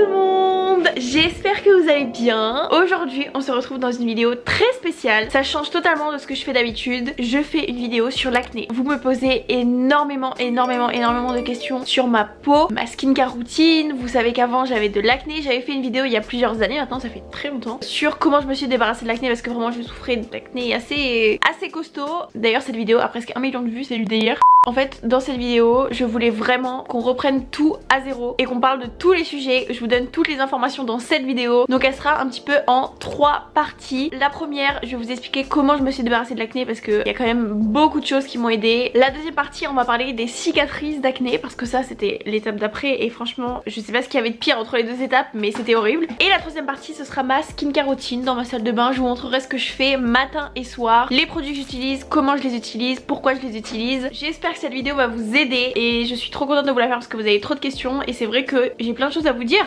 tout le monde, j'espère que vous allez bien. Aujourd'hui on se retrouve dans une vidéo très spéciale. Ça change totalement de ce que je fais d'habitude. Je fais une vidéo sur l'acné. Vous me posez énormément de questions sur ma peau, ma skincare routine. Vous savez qu'avant j'avais de l'acné. J'avais fait une vidéo il y a plusieurs années, maintenant ça fait très longtemps, sur comment je me suis débarrassée de l'acné, parce que vraiment je souffrais d'acné assez costaud. D'ailleurs cette vidéo a presque 1 million de vues, c'est du délire. En fait dans cette vidéo je voulais vraiment qu'on reprenne tout à zéro et qu'on parle de tous les sujets. Je vous donne toutes les informations dans cette vidéo, donc elle sera un petit peu en 3 parties. La première, je vais vous expliquer comment je me suis débarrassée de l'acné, parce qu'il y a quand même beaucoup de choses qui m'ont aidée. La deuxième partie, on va parler des cicatrices d'acné, parce que ça c'était l'étape d'après et franchement je sais pas ce qu'il y avait de pire entre les deux étapes, mais c'était horrible. Et la troisième partie, ce sera ma skincare routine dans ma salle de bain. Je vous montrerai ce que je fais matin et soir, les produits que j'utilise, comment je les utilise, pourquoi je les utilise. J'espère que cette vidéo va vous aider et je suis trop contente de vous la faire parce que vous avez trop de questions et c'est vrai que j'ai plein de choses à vous dire.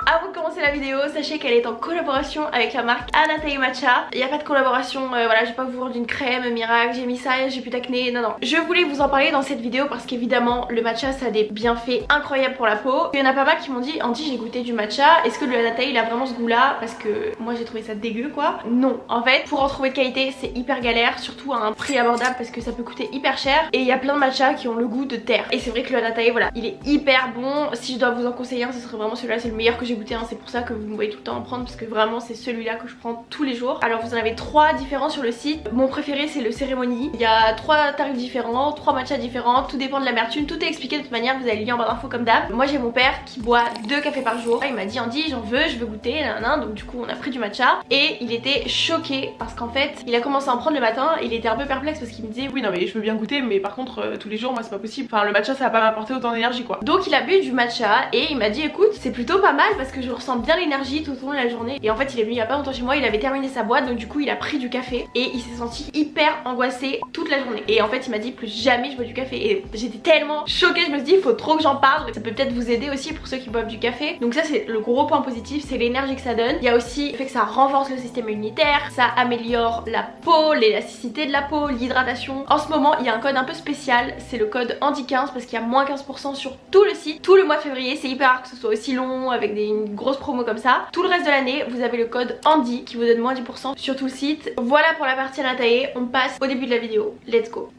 Avant de commencer la vidéo, sachez qu'elle est en collaboration avec la marque Anatae Matcha. Il n'y a pas de collaboration, voilà, je vais pas vous vendre une crème miracle, j'ai mis ça, j'ai plus d'acné, non. Je voulais vous en parler dans cette vidéo parce qu'évidemment le matcha ça a des bienfaits incroyables pour la peau. Il y en a pas mal qui m'ont dit, Andy j'ai goûté du matcha, est-ce que le Anatae il a vraiment ce goût là? Parce que moi j'ai trouvé ça dégueu quoi. Non, en fait pour en trouver de qualité c'est hyper galère, surtout à un prix abordable parce que ça peut coûter hyper cher. Et il y a plein de matchas qui ont le goût de terre. Et c'est vrai que le Anatae voilà, il est hyper bon. Si je dois vous en conseiller un, ce serait vraiment celui-là, c'est le meilleur que j'ai goûté, hein. C'est pour ça que vous me voyez tout le temps en prendre, parce que vraiment c'est celui-là que je prends tous les jours. Alors vous en avez 3 différents sur le site. Mon préféré c'est le cérémonie. Il y a 3 tarifs différents, 3 matchas différents, tout dépend de l'amertume, tout est expliqué de toute manière, vous avez le lien en barre d'infos comme d'hab. Moi j'ai mon père qui boit 2 cafés par jour. Il m'a dit Andy j'en veux, je veux goûter, nanana. Donc du coup on a pris du matcha et il était choqué parce qu'en fait il a commencé à en prendre le matin. Il était un peu perplexe parce qu'il me disait oui non mais je veux bien goûter mais par contre tous les jours moi c'est pas possible. Enfin le matcha ça va pas m'apporter autant d'énergie quoi. Donc il a bu du matcha et il m'a dit écoute c'est plutôt pas mal parce que je ressens bien l'énergie tout au long de la journée. Et en fait il est venu il y a pas longtemps chez moi, il avait terminé sa boîte, donc du coup il a pris du café et il s'est senti hyper angoissé toute la journée. Et en fait il m'a dit plus jamais je bois du café. Et j'étais tellement choquée, je me suis dit il faut trop que j'en parle. Ça peut peut-être vous aider aussi pour ceux qui boivent du café. Donc ça c'est le gros point positif, c'est l'énergie que ça donne. Il y a aussi le fait que ça renforce le système immunitaire, ça améliore la peau, l'élasticité de la peau, l'hydratation. En ce moment il y a un code un peu spécial, c'est le code Andy15 parce qu'il y a moins 15% sur tout le site. Tout le mois de février, c'est hyper rare que ce soit aussi long avec une grosse promo comme ça. Tout le reste de l'année vous avez le code Andy qui vous donne moins 10% sur tout le site. Voilà pour la partie Anatae, on passe au début de la vidéo. Let's go.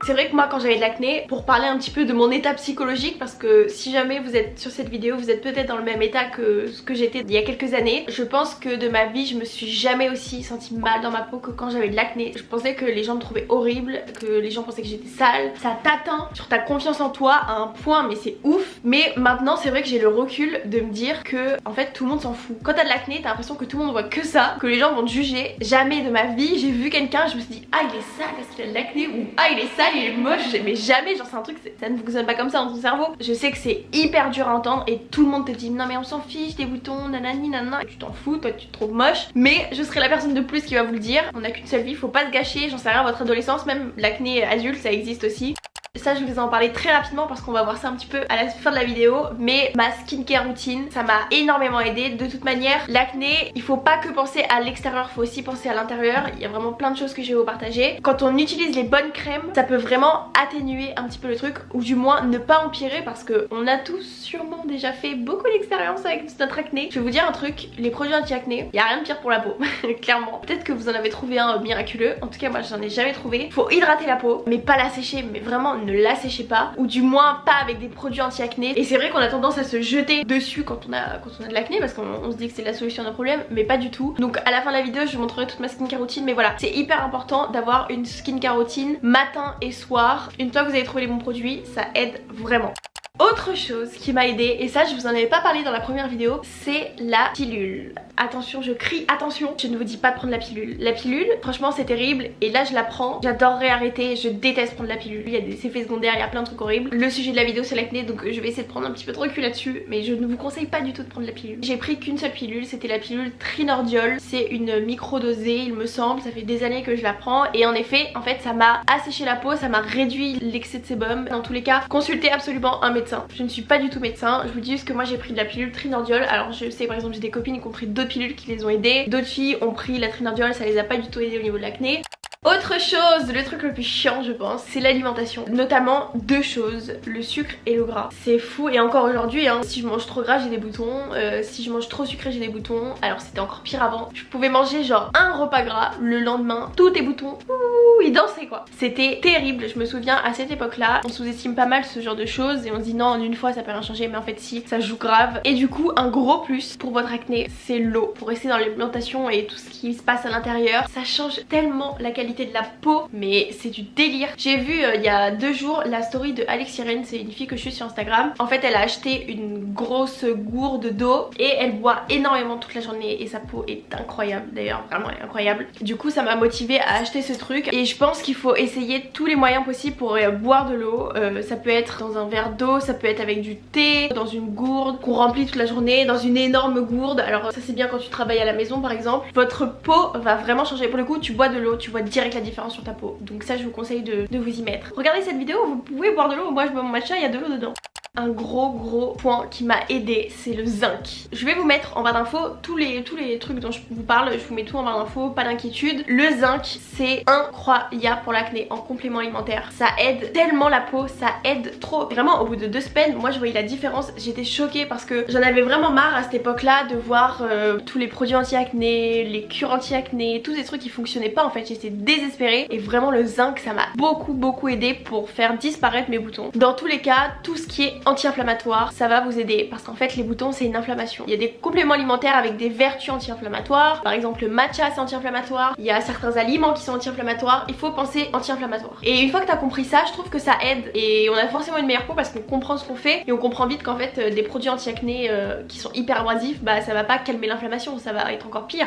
C'est vrai que moi quand j'avais de l'acné, pour parler un petit peu de mon état psychologique, parce que si jamais vous êtes sur cette vidéo, vous êtes peut-être dans le même état que ce que j'étais il y a quelques années. Je pense que de ma vie je me suis jamais aussi sentie mal dans ma peau que quand j'avais de l'acné. Je pensais que les gens me trouvaient horrible, que les gens pensaient que j'étais sale. Ça t'atteint sur ta confiance en toi à un point mais c'est ouf. Mais maintenant c'est vrai que j'ai le recul de me dire que en fait tout le monde s'en fout. Quand t'as de l'acné t'as l'impression que tout le monde voit que ça, que les gens vont te juger. Jamais de ma vie j'ai vu quelqu'un, je me suis dit ah il est sale parce qu'il a de l'acné, ou ah il est sale il est moche, mais jamais, genre c'est un truc, ça ne fonctionne pas comme ça dans ton cerveau. Je sais que c'est hyper dur à entendre et tout le monde te dit non mais on s'en fiche des boutons, nanani nanana, et tu t'en fous, toi tu te trouves moche. Mais je serai la personne de plus qui va vous le dire, on a qu'une seule vie, faut pas se gâcher, j'en sais rien, votre adolescence, même l'acné adulte ça existe aussi. Ça je vais vous en parler très rapidement parce qu'on va voir ça un petit peu à la fin de la vidéo. Mais ma skincare routine ça m'a énormément aidé. De toute manière l'acné il faut pas que penser à l'extérieur, faut aussi penser à l'intérieur. Il y a vraiment plein de choses que je vais vous partager. Quand on utilise les bonnes crèmes ça peut vraiment atténuer un petit peu le truc, ou du moins ne pas empirer, parce que on a tous sûrement déjà fait beaucoup d'expérience avec notre acné. Je vais vous dire un truc, les produits anti-acné, il y a rien de pire pour la peau clairement. Peut-être que vous en avez trouvé un miraculeux, en tout cas moi j'en ai jamais trouvé. Faut hydrater la peau mais pas la sécher, mais vraiment ne la séchez pas, ou du moins pas avec des produits anti-acné. Et c'est vrai qu'on a tendance à se jeter dessus quand on a de l'acné parce qu'on se dit que c'est la solution à nos problèmes, mais pas du tout. Donc à la fin de la vidéo je vous montrerai toute ma skincare routine, mais voilà, c'est hyper important d'avoir une skincare routine matin et soir. Une fois que vous avez trouvé les bons produits, ça aide vraiment. Autre chose qui m'a aidé, et ça je vous en avais pas parlé dans la première vidéo, c'est la pilule. Attention, je crie attention, je ne vous dis pas de prendre la pilule. La pilule, franchement c'est terrible, et là je la prends, j'adorerais arrêter, je déteste prendre la pilule. Il y a des effets secondaires, il y a plein de trucs horribles. Le sujet de la vidéo c'est l'acné, donc je vais essayer de prendre un petit peu de recul là-dessus, mais je ne vous conseille pas du tout de prendre la pilule. J'ai pris qu'une seule pilule, c'était la pilule Trinordiol, c'est une micro-dosée il me semble, ça fait des années que je la prends, et en effet, en fait ça m'a asséché la peau, ça m'a réduit l'excès de sébum. Dans tous les cas, consultez absolument un médecin. Je ne suis pas du tout médecin, je vous dis juste que moi j'ai pris de la pilule Trinordiol. Alors je sais par exemple j'ai des copines qui ont pris d'autres pilules qui les ont aidées, d'autres filles ont pris la Trinordiol, ça les a pas du tout aidées au niveau de l'acné. Autre chose, le truc le plus chiant je pense, c'est l'alimentation. Notamment deux choses, le sucre et le gras. C'est fou et encore aujourd'hui hein, si je mange trop gras j'ai des boutons, si je mange trop sucré j'ai des boutons. Alors c'était encore pire avant, je pouvais manger genre un repas gras, le lendemain tous tes boutons, ouh, ils dansaient quoi. C'était terrible, je me souviens à cette époque là, on sous-estime pas mal ce genre de choses et on se dit non en une fois ça peut rien changer, mais en fait si, ça joue grave. Et du coup un gros plus pour votre acné c'est l'eau. Pour rester dans l'alimentation et tout ce qui se passe à l'intérieur, ça change tellement la qualité de la peau, mais c'est du délire. J'ai vu il y a 2 jours la story de Alex Irene, c'est une fille que je suis sur Instagram. En fait elle a acheté une grosse gourde d'eau et elle boit énormément toute la journée et sa peau est incroyable, d'ailleurs vraiment elle est incroyable. Du coup ça m'a motivée à acheter ce truc et je pense qu'il faut essayer tous les moyens possibles pour boire de l'eau. Ça peut être dans un verre d'eau, ça peut être avec du thé, dans une gourde qu'on remplit toute la journée, dans une énorme gourde. Alors ça c'est bien quand tu travailles à la maison par exemple. Votre peau va vraiment changer. Pour le coup tu bois de l'eau, tu vois direct la différence sur ta peau. Donc ça je vous conseille de vous y mettre. Regardez cette vidéo, vous pouvez boire de l'eau. Moi je bois mon matcha, il y a de l'eau dedans. Un gros point qui m'a aidé, c'est le zinc. Je vais vous mettre en barre d'infos tous les trucs dont je vous parle, je vous mets tout en barre d'infos, pas d'inquiétude. Le zinc c'est incroyable pour l'acné en complément alimentaire. Ça aide tellement la peau, ça aide trop. Vraiment au bout de 2 semaines, moi je voyais la différence, j'étais choquée parce que j'en avais vraiment marre à cette époque là de voir tous les produits anti-acné, les cures anti-acné, tous ces trucs qui fonctionnaient pas en fait, j'étais désespérée et vraiment le zinc ça m'a beaucoup aidé pour faire disparaître mes boutons. Dans tous les cas, tout ce qui est anti-inflammatoire ça va vous aider parce qu'en fait les boutons c'est une inflammation. Il y a des compléments alimentaires avec des vertus anti-inflammatoires, par exemple le matcha c'est anti-inflammatoire, il y a certains aliments qui sont anti-inflammatoires, il faut penser anti-inflammatoire. Et une fois que t'as compris ça, je trouve que ça aide et on a forcément une meilleure peau parce qu'on comprend ce qu'on fait et on comprend vite qu'en fait des produits anti-acné qui sont hyper abrasifs, bah ça va pas calmer l'inflammation, ça va être encore pire.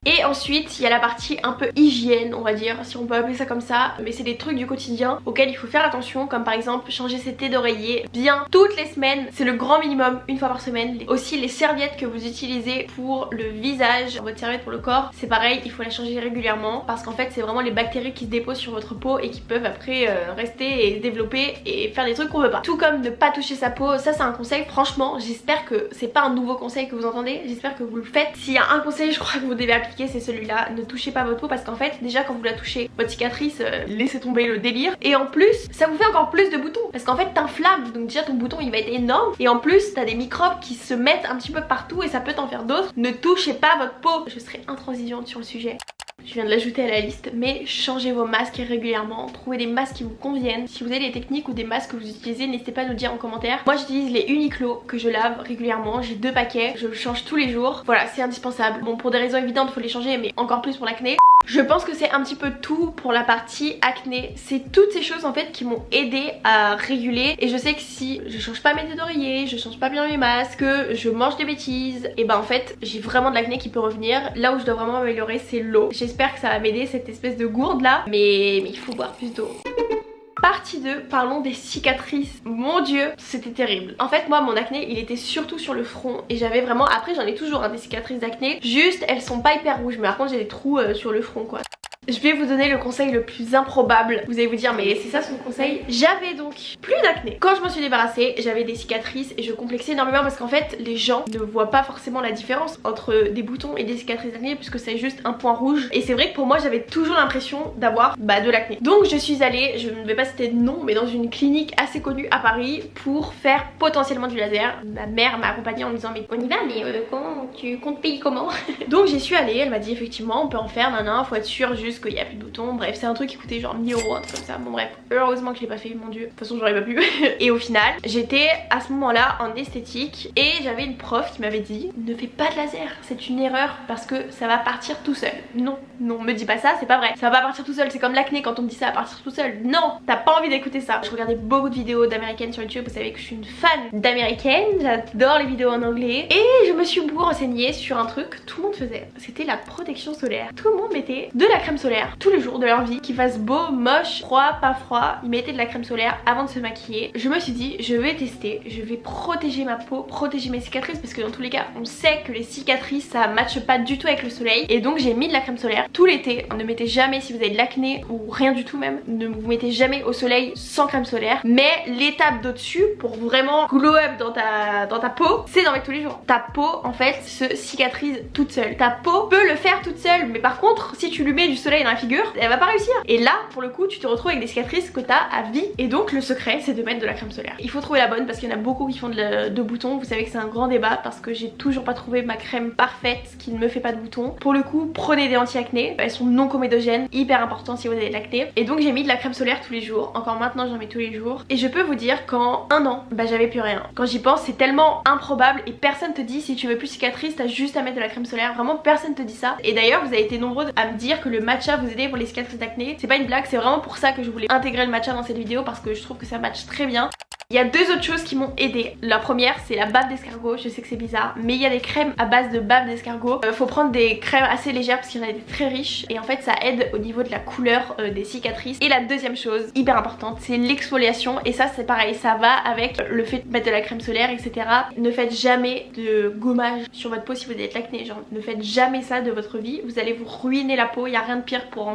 Et ensuite il y a la partie un peu hygiène on va dire, si on peut appeler ça comme ça, mais c'est des trucs du quotidien auxquels il faut faire attention, comme par exemple changer ses thés d'oreiller bien toutes les semaines, c'est le grand minimum, une fois par semaine. Aussi les serviettes que vous utilisez pour le visage, votre serviette pour le corps, c'est pareil, il faut la changer régulièrement parce qu'en fait c'est vraiment les bactéries qui se déposent sur votre peau et qui peuvent après rester et se développer et faire des trucs qu'on veut pas. Tout comme ne pas toucher sa peau, ça c'est un conseil, franchement j'espère que c'est pas un nouveau conseil que vous entendez, j'espère que vous le faites. S'il y a un conseil je crois que vous devez appliquer c'est celui-là, ne touchez pas votre peau parce qu'en fait déjà quand vous la touchez, votre cicatrice, laissez tomber le délire et en plus ça vous fait encore plus de boutons parce qu'en fait t'inflammes, donc déjà ton bouton il va être énorme et en plus t'as des microbes qui se mettent un petit peu partout et ça peut t'en faire d'autres. Ne touchez pas votre peau, je serai intransigeante sur le sujet. Je viens de l'ajouter à la liste, mais changez vos masques régulièrement, trouvez des masques qui vous conviennent. Si vous avez des techniques ou des masques que vous utilisez, n'hésitez pas à nous dire en commentaire. Moi j'utilise les Uniqlo que je lave régulièrement, j'ai 2 paquets, je le change tous les jours. Voilà, c'est indispensable. Bon, pour des raisons évidentes faut les changer, mais encore plus pour l'acné. Je pense que c'est un petit peu tout pour la partie acné. C'est toutes ces choses en fait qui m'ont aidé à réguler. Et je sais que si je change pas mes thés d'oreiller, je change pas bien mes masques, je mange des bêtises, et ben en fait j'ai vraiment de l'acné qui peut revenir. Là où je dois vraiment m'améliorer c'est l'eau. J'espère que ça va m'aider cette espèce de gourde là, mais il faut boire plus d'eau. Partie 2, parlons des cicatrices. Mon dieu, c'était terrible. En fait moi mon acné il était surtout sur le front et j'avais vraiment, après j'en ai toujours des cicatrices d'acné, juste elles sont pas hyper rouges mais par contre j'ai des trous sur le front quoi. Je vais vous donner le conseil le plus improbable. Vous allez vous dire mais c'est ça son conseil? J'avais donc plus d'acné. Quand je m'en suis débarrassée, j'avais des cicatrices et je complexais énormément parce qu'en fait les gens ne voient pas forcément la différence entre des boutons et des cicatrices d'acné puisque c'est juste un point rouge. Et c'est vrai que pour moi j'avais toujours l'impression d'avoir de l'acné. Donc je suis allée, je ne vais pas citer de nom, mais dans une clinique assez connue à Paris pour faire potentiellement du laser. Ma mère m'a accompagnée en me disant mais on y va, mais comment tu comptes payer comment? Donc j'y suis allée, elle m'a dit effectivement on peut en faire, faut être sûr juste qu'il n'y a plus de boutons. Bref, c'est un truc qui coûtait genre 1000 €, un truc comme ça. Bon bref, heureusement que je l'ai pas fait, mon dieu. De toute façon j'aurais pas pu. Et au final, j'étais à ce moment là en esthétique et j'avais une prof qui m'avait dit ne fais pas de laser, c'est une erreur parce que ça va partir tout seul. Non, non, me dis pas ça, c'est pas vrai. Ça va pas partir tout seul, c'est comme l'acné quand on me dit ça va partir tout seul. Non, t'as pas envie d'écouter ça. Je regardais beaucoup de vidéos d'américaines sur YouTube, vous savez que je suis une fan d'américaines, j'adore les vidéos en anglais. Et je me suis beaucoup renseignée sur un truc que tout le monde faisait, c'était la protection solaire. Tout le monde mettait de la crème solaire tous les jours de leur vie, qu'il fasse beau, moche, froid, pas froid, ils mettaient de la crème solaire avant de se maquiller. Je me suis dit je vais tester, je vais protéger ma peau, protéger mes cicatrices parce que dans tous les cas on sait que les cicatrices ça matche pas du tout avec le soleil. Et donc j'ai mis de la crème solaire tout l'été. Ne mettez jamais, si vous avez de l'acné ou rien du tout même, ne vous mettez jamais au soleil sans crème solaire. Mais l'étape d'au-dessus pour vraiment glow up dans ta peau, c'est d'en mettre tous les jours. Ta peau en fait se cicatrise toute seule. Ta peau peut le faire toute seule, mais par contre si tu lui mets du soleil soleil dans la figure, elle va pas réussir. Et là pour le coup tu te retrouves avec des cicatrices que t'as à vie. Et donc le secret c'est de mettre de la crème solaire. Il faut trouver la bonne parce qu'il y en a beaucoup qui font de boutons. Vous savez que c'est un grand débat parce que j'ai toujours pas trouvé ma crème parfaite qui ne me fait pas de boutons. Pour le coup prenez des anti-acné, elles sont non comédogènes, hyper important si vous avez de l'acné. Et donc j'ai mis de la crème solaire tous les jours, encore maintenant j'en mets tous les jours. Et je peux vous dire qu'en un an bah j'avais plus rien. Quand j'y pense c'est tellement improbable et personne te dit si tu veux plus cicatrices t'as juste à mettre de la crème solaire. Vraiment personne te dit ça. Et d'ailleurs vous avez été nombreux à me dire que le matcha vous aidait pour les cicatrices d'acné. C'est pas une blague, c'est vraiment pour ça que je voulais intégrer le matcha dans cette vidéo parce que je trouve que ça match très bien. Il y a deux autres choses qui m'ont aidé. La première c'est la bave d'escargot, je sais que c'est bizarre mais il y a des crèmes à base de bave d'escargot. Faut prendre des crèmes assez légères parce qu'il y en a des très riches et en fait ça aide au niveau de la couleur des cicatrices. Et la deuxième chose hyper importante c'est l'exfoliation et ça c'est pareil, ça va avec le fait de mettre de la crème solaire etc. Ne faites jamais de gommage sur votre peau si vous avez de l'acné, genre ne faites jamais ça de votre vie, vous allez vous ruiner la peau, il n'y a rien de pire pour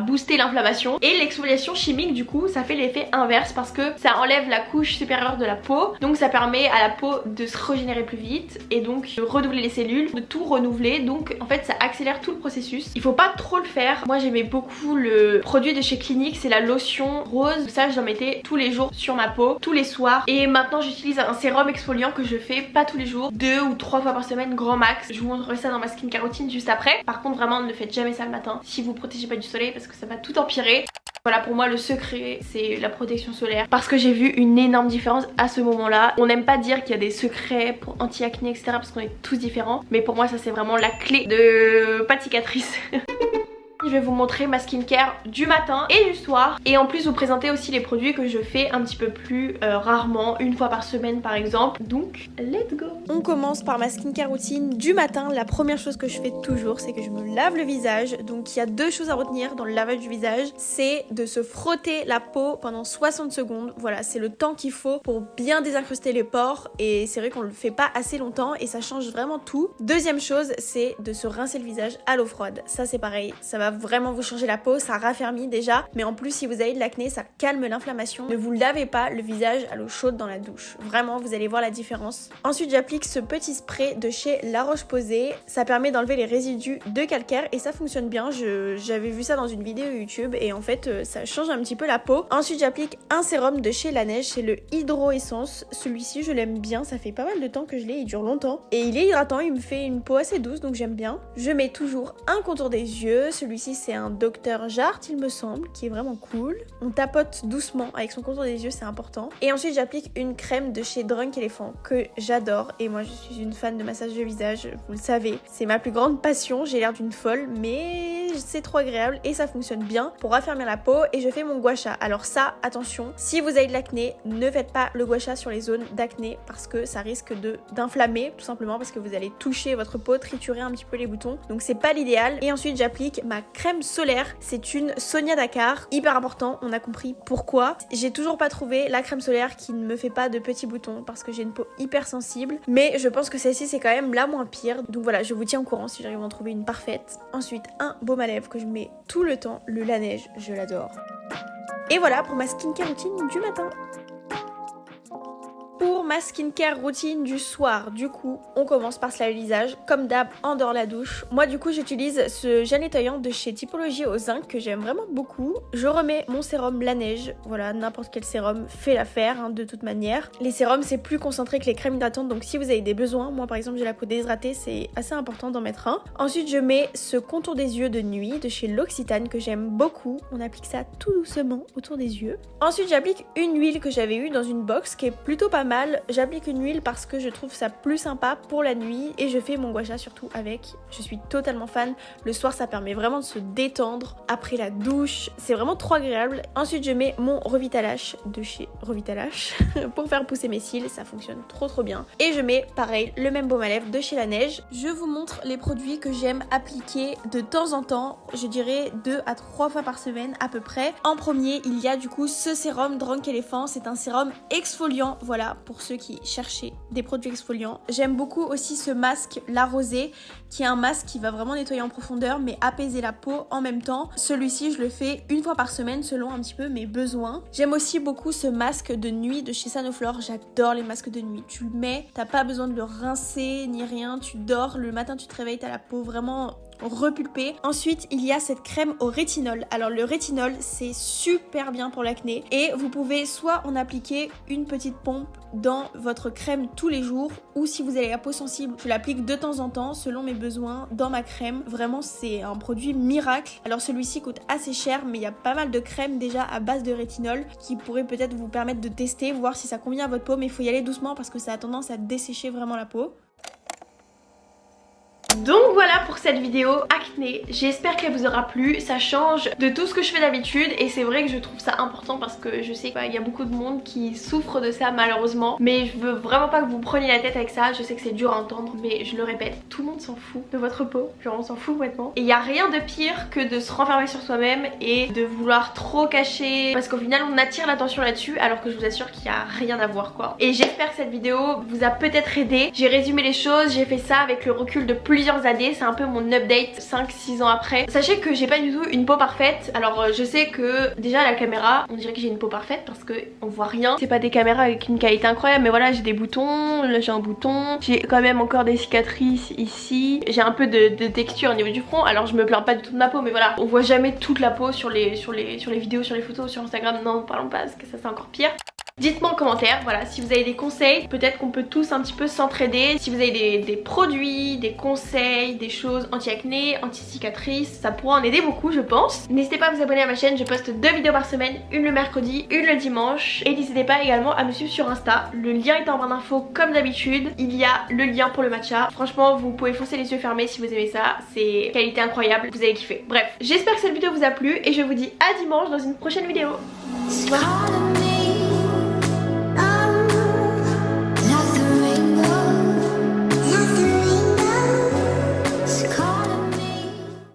booster l'inflammation. Et l'exfoliation chimique du coup ça fait l'effet inverse parce que ça enlève la couche supérieure de la peau, donc ça permet à la peau de se régénérer plus vite et donc de redoubler les cellules, de tout renouveler, donc en fait ça accélère tout le processus. Il faut pas trop le faire. Moi j'aimais beaucoup le produit de chez Clinique, c'est la lotion rose, ça j'en mettais tous les jours sur ma peau, tous les soirs. Et maintenant j'utilise un sérum exfoliant que je fais pas tous les jours, 2 ou 3 fois par semaine grand max. Je vous montrerai ça dans ma skincare routine juste après. Par contre vraiment ne faites jamais ça le matin si vous protégez pas du soleil parce que ça va tout empirer. Voilà, pour moi le secret c'est la protection solaire parce que j'ai vu une énorme différence à ce moment là. On n'aime pas dire qu'il y a des secrets pour anti-acné etc parce qu'on est tous différents, mais pour moi ça c'est vraiment la clé de pas de cicatrices. Je vais vous montrer ma skincare du matin et du soir et en plus vous présenter aussi les produits que je fais un petit peu plus rarement, une fois par semaine par exemple. Donc let's go. On commence par ma skincare routine du matin. La première chose que je fais toujours c'est que je me lave le visage. Donc il y a deux choses à retenir dans le lavage du visage, c'est de se frotter la peau pendant 60 secondes. Voilà, c'est le temps qu'il faut pour bien désincruster les pores et c'est vrai qu'on le fait pas assez longtemps et ça change vraiment tout. Deuxième chose c'est de se rincer le visage à l'eau froide. Ça c'est pareil, ça va vraiment vous changer la peau, ça raffermit déjà, mais en plus si vous avez de l'acné ça calme l'inflammation. Ne vous lavez pas le visage à l'eau chaude dans la douche, vraiment vous allez voir la différence. Ensuite j'applique ce petit spray de chez La Roche-Posay, ça permet d'enlever les résidus de calcaire et ça fonctionne bien. J'avais vu ça dans une vidéo YouTube et en fait ça change un petit peu la peau. Ensuite j'applique un sérum de chez Laneige, c'est le Hydro Essence. Celui-ci je l'aime bien, ça fait pas mal de temps que je l'ai, il dure longtemps et il est hydratant, il me fait une peau assez douce donc j'aime bien. Je mets toujours un contour des yeux, celui-ci c'est un Dr Jart il me semble, qui est vraiment cool. On tapote doucement avec son contour des yeux, c'est important. Et ensuite j'applique une crème de chez Drunk Elephant que j'adore et moi je suis une fan de massage de visage, vous le savez. C'est ma plus grande passion, j'ai l'air d'une folle mais c'est trop agréable et ça fonctionne bien pour raffermir la peau. Et je fais mon gua sha. Alors ça, attention, si vous avez de l'acné, ne faites pas le gua sha sur les zones d'acné parce que ça risque d'inflammer tout simplement parce que vous allez toucher votre peau, triturer un petit peu les boutons, donc c'est pas l'idéal. Et ensuite j'applique ma crème solaire, c'est une Sonia Dakar, hyper important, on a compris pourquoi. J'ai toujours pas trouvé la crème solaire qui ne me fait pas de petits boutons parce que j'ai une peau hyper sensible, mais je pense que celle-ci c'est quand même la moins pire, donc voilà, je vous tiens au courant si j'arrive à en trouver une parfaite. Ensuite un baume à lèvres que je mets tout le temps, le Laneige, je l'adore. Et voilà pour ma skincare routine du matin. Pour ma skincare routine du soir, du coup, on commence par se laver le visage. Comme d'hab, en dehors de la douche. Moi, du coup, j'utilise ce gel nettoyant de chez Typologie au zinc que j'aime vraiment beaucoup. Je remets mon sérum Laneige. Voilà, n'importe quel sérum fait l'affaire, de toute manière. Les sérums, c'est plus concentré que les crèmes hydratantes. Donc, si vous avez des besoins, moi par exemple, j'ai la peau déshydratée, c'est assez important d'en mettre un. Ensuite, je mets ce contour des yeux de nuit de chez L'Occitane que j'aime beaucoup. On applique ça tout doucement autour des yeux. Ensuite, j'applique une huile que j'avais eue dans une box qui est plutôt pas mal. J'applique une huile parce que je trouve ça plus sympa pour la nuit et je fais mon gua sha surtout avec. Je suis totalement fan. Le soir ça permet vraiment de se détendre après la douche. C'est vraiment trop agréable. Ensuite je mets mon Revitalash de chez Revitalash pour faire pousser mes cils. Ça fonctionne trop bien. Et je mets pareil le même baume à lèvres de chez Laneige. Je vous montre les produits que j'aime appliquer de temps en temps. Je dirais 2 à 3 fois par semaine à peu près. En premier il y a du coup ce sérum Drunk Elephant. C'est un sérum exfoliant, voilà, pour ceux qui cherchaient des produits exfoliants. J'aime beaucoup aussi ce masque La Rosée qui est un masque qui va vraiment nettoyer en profondeur mais apaiser la peau en même temps. Celui-ci je le fais une fois par semaine selon un petit peu mes besoins. J'aime aussi beaucoup ce masque de nuit de chez Sanoflore. J'adore les masques de nuit. Tu le mets, t'as pas besoin de le rincer ni rien, tu dors, le matin tu te réveilles, t'as la peau vraiment repulper. Ensuite il y a cette crème au rétinol. Alors le rétinol c'est super bien pour l'acné et vous pouvez soit en appliquer une petite pompe dans votre crème tous les jours, ou si vous avez la peau sensible, je l'applique de temps en temps selon mes besoins dans ma crème. Vraiment c'est un produit miracle. Alors celui-ci coûte assez cher, mais il y a pas mal de crèmes déjà à base de rétinol qui pourraient peut-être vous permettre de tester, voir si ça convient à votre peau, mais il faut y aller doucement parce que ça a tendance à dessécher vraiment la peau. Donc voilà pour cette vidéo acné, j'espère qu'elle vous aura plu. Ça change de tout ce que je fais d'habitude et c'est vrai que je trouve ça important parce que je sais qu'il y a beaucoup de monde qui souffre de ça malheureusement, mais je veux vraiment pas que vous preniez la tête avec ça. Je sais que c'est dur à entendre, mais je le répète, tout le monde s'en fout de votre peau, genre on s'en fout complètement. Et il y a rien de pire que de se renfermer sur soi-même et de vouloir trop cacher, parce qu'au final on attire l'attention là-dessus alors que je vous assure qu'il y a rien à voir quoi. Et j'espère que cette vidéo vous a peut-être aidé. J'ai résumé les choses, j'ai fait ça avec le recul de plusieurs années, c'est un peu mon update 5-6 ans après. Sachez que j'ai pas du tout une peau parfaite. Alors je sais que déjà à la caméra on dirait que j'ai une peau parfaite parce que on voit rien, c'est pas des caméras avec une qualité incroyable, mais voilà j'ai des boutons, là j'ai un bouton, j'ai quand même encore des cicatrices ici, j'ai un peu de texture au niveau du front. Alors je me plains pas du tout de ma peau, mais voilà, on voit jamais toute la peau sur les vidéos, sur les photos, sur Instagram. Non, parlons pas parce que ça c'est encore pire. Dites-moi en commentaire, voilà, si vous avez des conseils, peut-être qu'on peut tous un petit peu s'entraider. Si vous avez des produits, des conseils, des choses anti-acné, anti-cicatrices, ça pourra en aider beaucoup je pense. N'hésitez pas à vous abonner à ma chaîne, je poste 2 vidéos par semaine, une le mercredi, une le dimanche. Et n'hésitez pas également à me suivre sur Insta, le lien est en barre d'infos comme d'habitude. Il y a le lien pour le matcha, franchement vous pouvez foncer les yeux fermés si vous aimez ça, c'est qualité incroyable, vous allez kiffer. Bref, j'espère que cette vidéo vous a plu et je vous dis à dimanche dans une prochaine vidéo. Au revoir.